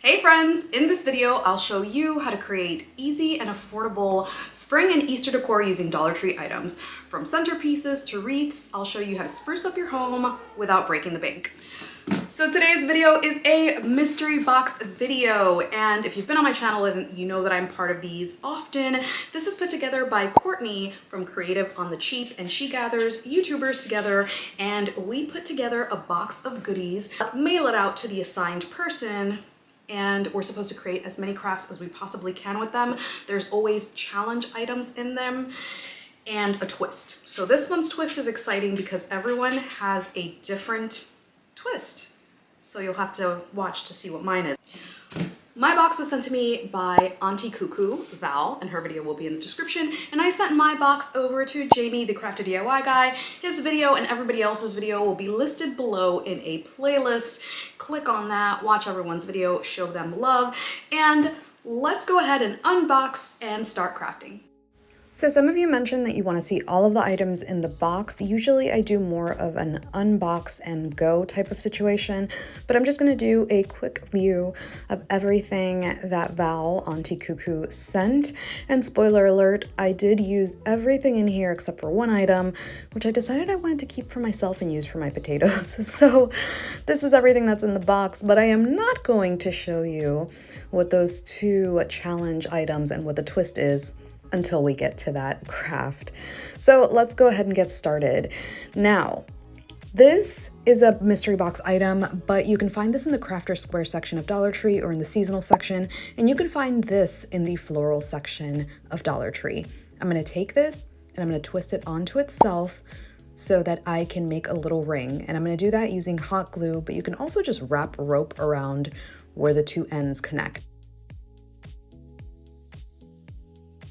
Hey friends! In this video, I'll show you how to create easy and affordable spring and Easter decor using Dollar Tree items. From centerpieces to wreaths, I'll show you how to spruce up your home without breaking the bank. So today's video is a mystery box video, and if you've been on my channel and you know that I'm part of these often, this is put together by Courtney from Creative on the Cheap, and she gathers YouTubers together and we put together a box of goodies, mail it out to the assigned person, and we're supposed to create as many crafts as we possibly can with them. There's always challenge items in them and a twist. So this one's twist is exciting because everyone has a different twist. So you'll have to watch to see what mine is. My box was sent to me by Auntie Cuckoo, Val, and her video will be in the description. And I sent my box over to Jamie, the Crafted DIY guy. His video and everybody else's video will be listed below in a playlist. Click on that, watch everyone's video, show them love, and let's go ahead and unbox and start crafting. So some of you mentioned that you want to see all of the items in the box. Usually I do more of an unbox and go type of situation, but I'm just going to do a quick view of everything that Val, Auntie Cuckoo, sent. And spoiler alert, I did use everything in here except for one item, which I decided I wanted to keep for myself and use for my potatoes. So this is everything that's in the box, but I am not going to show you what those two challenge items and what the twist is until we get to that craft. So let's go ahead and get started. Now, this is a mystery box item, but you can find this in the Crafter Square section of Dollar Tree or in the seasonal section, and you can find this in the floral section of Dollar Tree. I'm gonna take this and I'm gonna twist it onto itself so that I can make a little ring. And I'm gonna do that using hot glue, but you can also just wrap rope around where the two ends connect.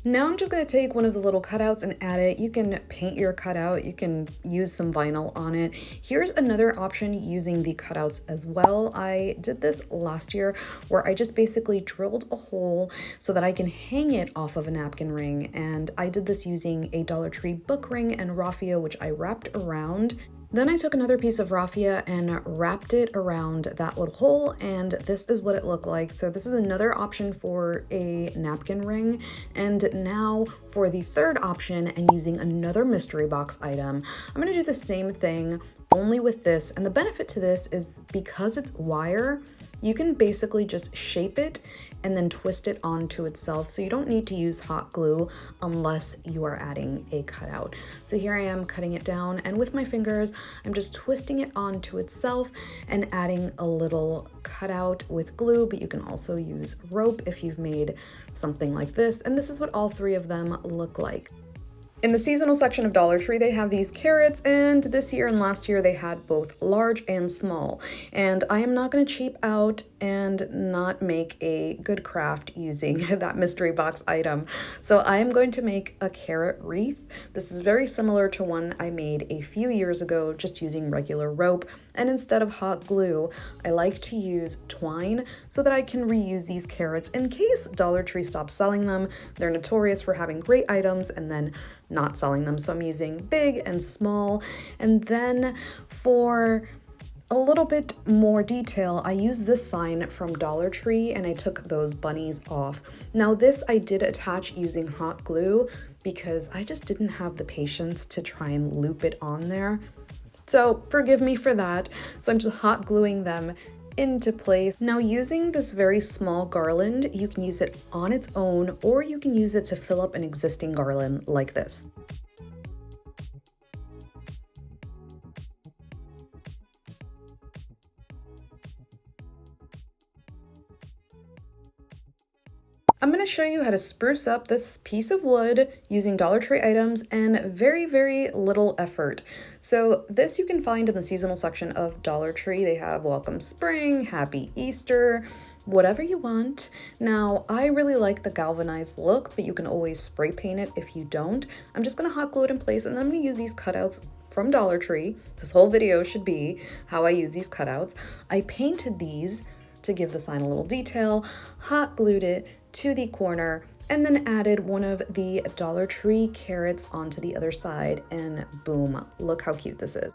Now I'm just going to take one of the little cutouts and add it. You can paint your cutout, you can use some vinyl on it. Here's another option using the cutouts as well. I did this last year where I just basically drilled a hole so that I can hang it off of a napkin ring, and I did this using a Dollar Tree book ring and raffia, which I wrapped around. Then I took another piece of raffia and wrapped it around that little hole, and this is what it looked like. So this is another option for a napkin ring. And now for the third option and using another mystery box item, I'm gonna do the same thing only with this. And the benefit to this is because it's wire, you can basically just shape it and then twist it onto itself. So you don't need to use hot glue unless you are adding a cutout. So here I am cutting it down, and with my fingers, I'm just twisting it onto itself and adding a little cutout with glue, but you can also use rope if you've made something like this. And this is what all three of them look like. In the seasonal section of Dollar Tree, they have these carrots, and this year and last year they had both large and small. And I am not going to cheap out and not make a good craft using that mystery box item. So I am going to make a carrot wreath. This is very similar to one I made a few years ago, just using regular rope. And instead of hot glue, I like to use twine so that I can reuse these carrots in case Dollar Tree stops selling them. They're notorious for having great items and then not selling them. So I'm using big and small. And then for a little bit more detail, I use this sign from Dollar Tree and I took those bunnies off. Now this I did attach using hot glue because I just didn't have the patience to try and loop it on there. So forgive me for that. So I'm just hot gluing them into place. Now using this very small garland, you can use it on its own, or you can use it to fill up an existing garland like this. I'm going to show you how to spruce up this piece of wood using Dollar Tree items and very, very little effort. So this you can find in the seasonal section of Dollar Tree. They have Welcome Spring, Happy Easter, whatever you want. Now, I really like the galvanized look, but you can always spray paint it if you don't. I'm just going to hot glue it in place, and then I'm going to use these cutouts from Dollar Tree. This whole video should be how I use these cutouts. I painted these to give the sign a little detail, hot glued it to the corner, and then added one of the Dollar Tree carrots onto the other side, and boom, look how cute this is.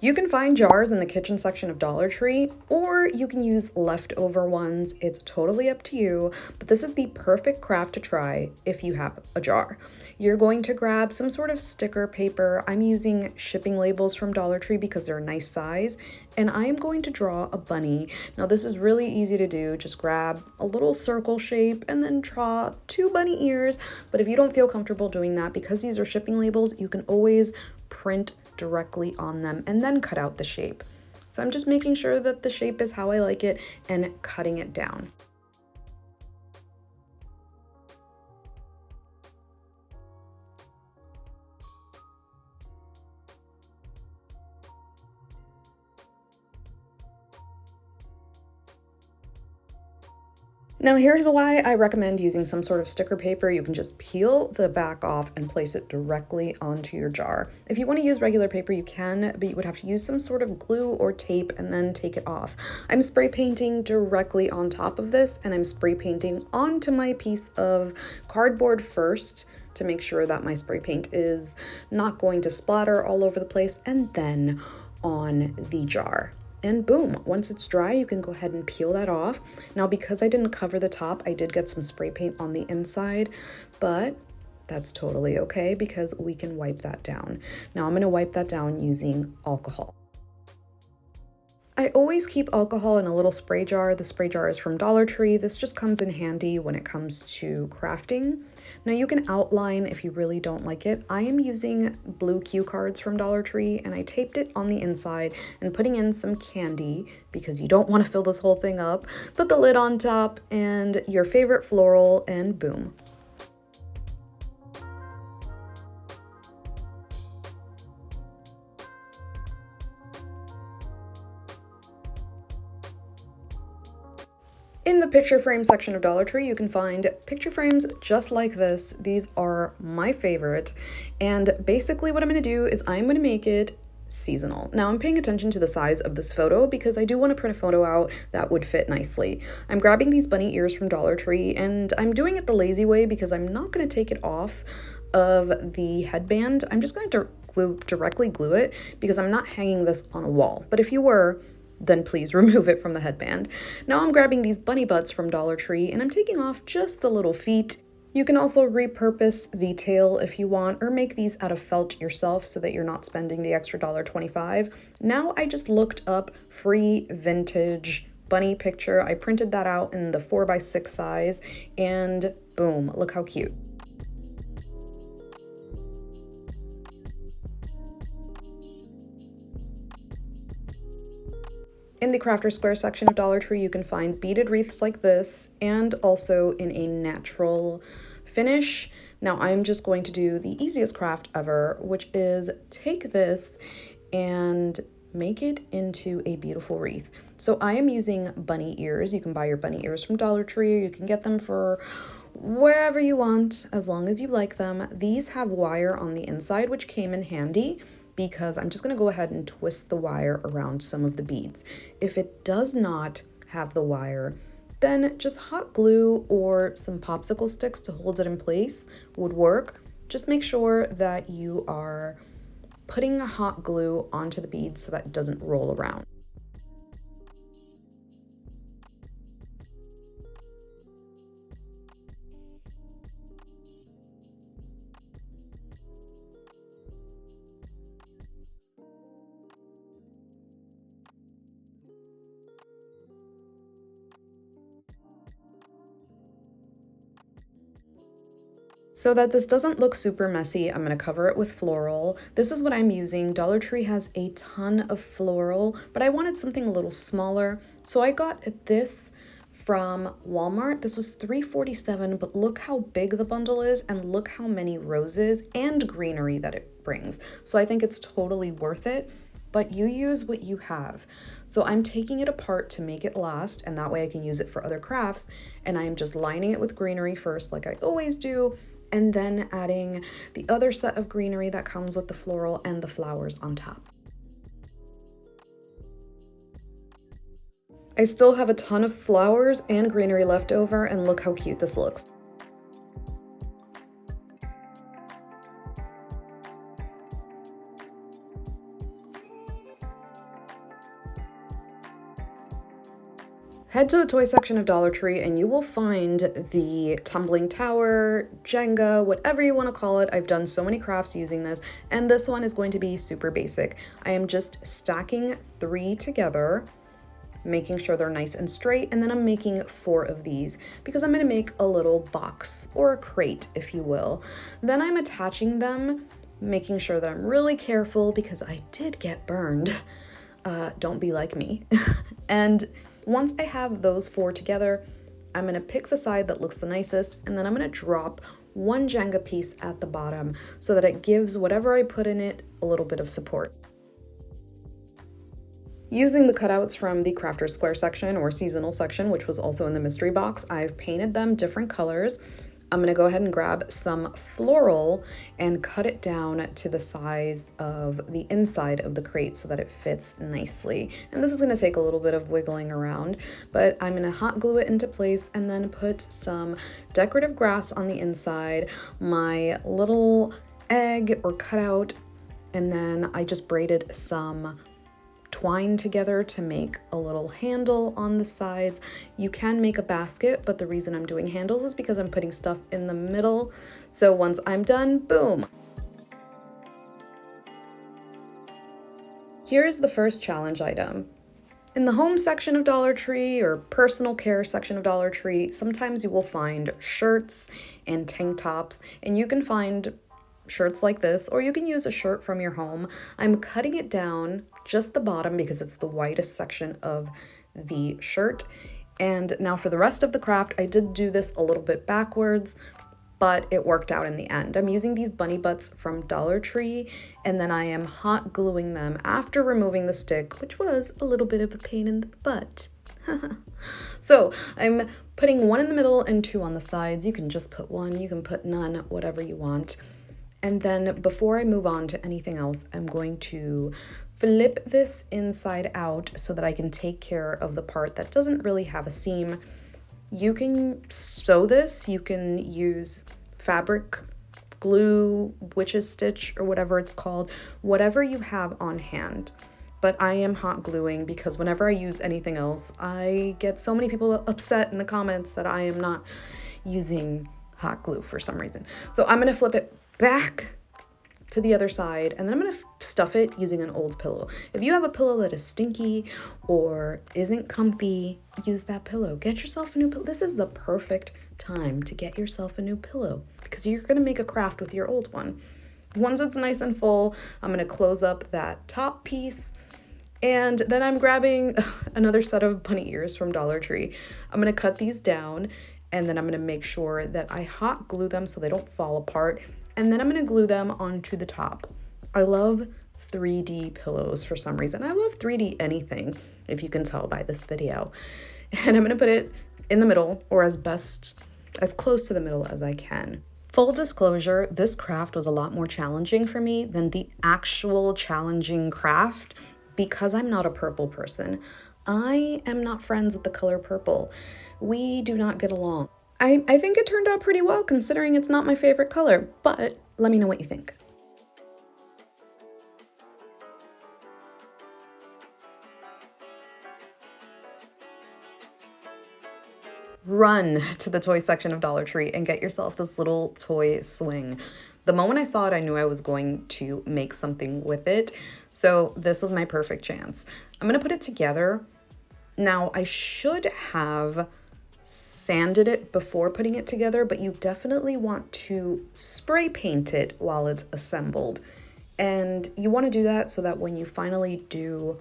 You can find jars in the kitchen section of Dollar Tree, or you can use leftover ones. It's totally up to you, but this is the perfect craft to try if you have a jar. You're going to grab some sort of sticker paper. I'm using shipping labels from Dollar Tree because they're a nice size, and I am going to draw a bunny. Now this is really easy to do. Just grab a little circle shape and then draw 2 bunny ears. But if you don't feel comfortable doing that, because these are shipping labels, you can always print directly on them and then cut out the shape. So I'm just making sure that the shape is how I like it and cutting it down. Now here's why I recommend using some sort of sticker paper. You can just peel the back off and place it directly onto your jar. If you want to use regular paper, you can, but you would have to use some sort of glue or tape and then take it off. I'm spray painting directly on top of this, and I'm spray painting onto my piece of cardboard first to make sure that my spray paint is not going to splatter all over the place, and then on the jar. And boom, once it's dry, you can go ahead and peel that off. Now, because I didn't cover the top, I did get some spray paint on the inside, but that's totally okay because we can wipe that down. Now I'm gonna wipe that down using alcohol. I always keep alcohol in a little spray jar. The spray jar is from Dollar Tree. This just comes in handy when it comes to crafting. Now you can outline if you really don't like it. I am using blue cue cards from Dollar Tree, and I taped it on the inside and putting in some candy because you don't want to fill this whole thing up. Put the lid on top and your favorite floral, and boom. In the picture frame section of Dollar Tree, you can find picture frames just like this. These are my favorite. And basically what I'm gonna do is I'm gonna make it seasonal. Now I'm paying attention to the size of this photo because I do want to print a photo out that would fit nicely. I'm grabbing these bunny ears from Dollar Tree, and I'm doing it the lazy way because I'm not going to take it off of the headband. I'm just going to directly glue it because I'm not hanging this on a wall. But if you were, then please remove it from the headband. Now I'm grabbing these bunny butts from Dollar Tree, and I'm taking off just the little feet. You can also repurpose the tail if you want, or make these out of felt yourself so that you're not spending the extra $1.25. Now I just looked up free vintage bunny picture. I printed that out in the 4x6 size, and boom, look how cute. In the Crafter Square section of Dollar Tree, you can find beaded wreaths like this, and also in a natural finish. Now I'm just going to do the easiest craft ever, which is take this and make it into a beautiful wreath. So I am using bunny ears. You can buy your bunny ears from Dollar Tree, or you can get them for wherever you want, as long as you like them. These have wire on the inside, which came in handy, because I'm just going to go ahead and twist the wire around some of the beads. If it does not have the wire, then just hot glue or some popsicle sticks to hold it in place would work. Just make sure that you are putting hot glue onto the beads so that it doesn't roll around. So that this doesn't look super messy, I'm going to cover it with floral. This is what I'm using. Dollar Tree has a ton of floral, but I wanted something a little smaller. So I got this from Walmart. This was $3.47, but look how big the bundle is, and look how many roses and greenery that it brings. So I think it's totally worth it, but you use what you have. So I'm taking it apart to make it last, and that way I can use it for other crafts. And I'm just lining it with greenery first, like I always do, and then adding the other set of greenery that comes with the floral and the flowers on top. I still have a ton of flowers and greenery left over, and look how cute this looks. Head to the toy section of Dollar Tree and you will find the tumbling tower, Jenga, whatever you want to call it. I've done so many crafts using this, and this one is going to be super basic. I am just stacking 3 together, making sure they're nice and straight, and then I'm making 4 of these because I'm going to make a little box or a crate, if you will. Then I'm attaching them, making sure that I'm really careful because I did get burned. Don't be like me. And once I have those 4 together, I'm gonna pick the side that looks the nicest, and then I'm gonna drop 1 Jenga piece at the bottom so that it gives whatever I put in it a little bit of support. Using the cutouts from the Crafter's Square section or seasonal section, which was also in the mystery box, I've painted them different colors. I'm gonna go ahead and grab some floral and cut it down to the size of the inside of the crate so that it fits nicely. And this is gonna take a little bit of wiggling around, but I'm gonna hot glue it into place and then put some decorative grass on the inside, my little egg or cutout, and then I just braided some twine together to make a little handle on the sides. You can make a basket, but the reason I'm doing handles is because I'm putting stuff in the middle. So once I'm done, boom. Here's the first challenge item. In the home section of Dollar Tree or personal care section of Dollar Tree, sometimes you will find shirts and tank tops, and you can find shirts like this, or you can use a shirt from your home. I'm cutting it down just the bottom because it's the widest section of the shirt. And now for the rest of the craft, I did do this a little bit backwards, but it worked out in the end. I'm using these bunny butts from Dollar Tree, and then I am hot gluing them after removing the stick, which was a little bit of a pain in the butt. So I'm putting 1 in the middle and 2 on the sides. You can just put 1, you can put none, whatever you want. And then before I move on to anything else, I'm going to flip this inside out so that I can take care of the part that doesn't really have a seam. You can sew this, you can use fabric glue, witch's stitch, or whatever it's called, whatever you have on hand. But I am hot gluing because whenever I use anything else, I get so many people upset in the comments that I am not using hot glue for some reason. So I'm gonna flip it back to the other side, and then I'm gonna stuff it using an old pillow. If you have a pillow that is stinky or isn't comfy, use that pillow. Get yourself a new pillow. This is the perfect time to get yourself a new pillow because you're gonna make a craft with your old one. Once it's nice and full, I'm gonna close up that top piece, and then I'm grabbing another set of bunny ears from Dollar Tree. I'm gonna cut these down, and then I'm gonna make sure that I hot glue them so they don't fall apart. And then I'm gonna glue them onto the top. I love 3D pillows for some reason. I love 3D anything, if you can tell by this video. And I'm gonna put it in the middle, or as close to the middle as I can. Full disclosure, this craft was a lot more challenging for me than the actual challenging craft because I'm not a purple person. I am not friends with the color purple. We do not get along. I think it turned out pretty well considering it's not my favorite color, but let me know what you think. Run to the toy section of Dollar Tree and get yourself this little toy swing. The moment I saw it, I knew I was going to make something with it. So this was my perfect chance. I'm gonna put it together. Now I should have sanded it before putting it together, but you definitely want to spray paint it while it's assembled. And you want to do that so that when you finally do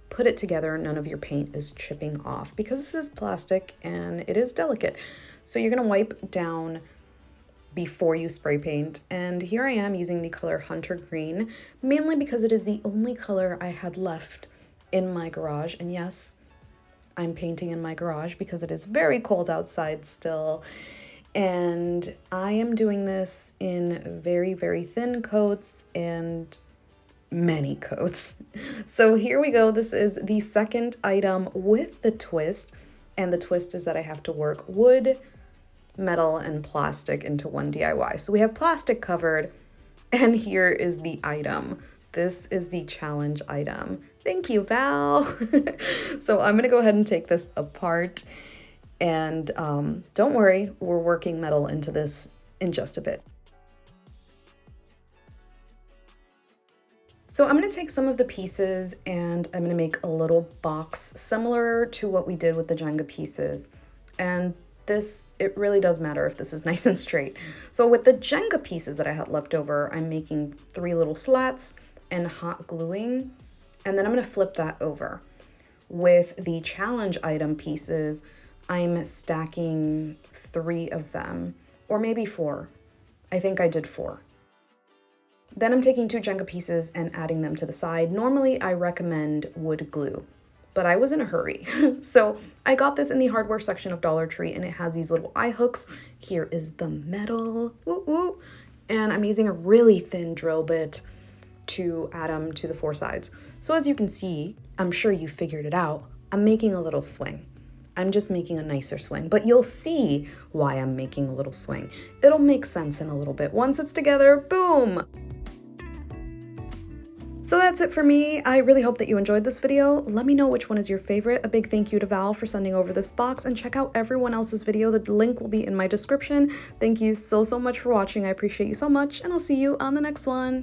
put it together, none of your paint is chipping off because this is plastic and it is delicate. So you're going to wipe down before you spray paint. And here I am using the color Hunter Green, mainly because it is the only color I had left in my garage. And yes, I'm painting in my garage because it is very cold outside still. And I am doing this in very, very thin coats and many coats. So here we go. This is the second item with the twist. And the twist is that I have to work wood, metal, and plastic into one DIY. So we have plastic covered, and here is the item. This is the challenge item. Thank you, Val. So I'm gonna go ahead and take this apart, and don't worry, we're working metal into this in just a bit. So I'm going to take some of the pieces and I'm going to make a little box similar to what we did with the Jenga pieces. And this, it really does matter if this is nice and straight. So with the Jenga pieces that I had left over, I'm making 3 little slats and hot gluing, and then I'm going to flip that over. With the challenge item pieces, I'm stacking 3 of them, or maybe 4. I think I did 4. Then I'm taking 2 Jenga pieces and adding them to the side. Normally I recommend wood glue, but I was in a hurry. So I got this in the hardware section of Dollar Tree, and it has these little eye hooks. Here is the metal, woo woo. And I'm using a really thin drill bit to add them to the 4 sides. So as you can see, I'm sure you figured it out, I'm making a little swing. I'm just making a nicer swing, but you'll see why I'm making a little swing. It'll make sense in a little bit. Once it's together, boom! So that's it for me. I really hope that you enjoyed this video. Let me know which one is your favorite. A big thank you to Val for sending over this box, and check out everyone else's video. The link will be in my description. Thank you so much for watching. I appreciate you so much, and I'll see you on the next one.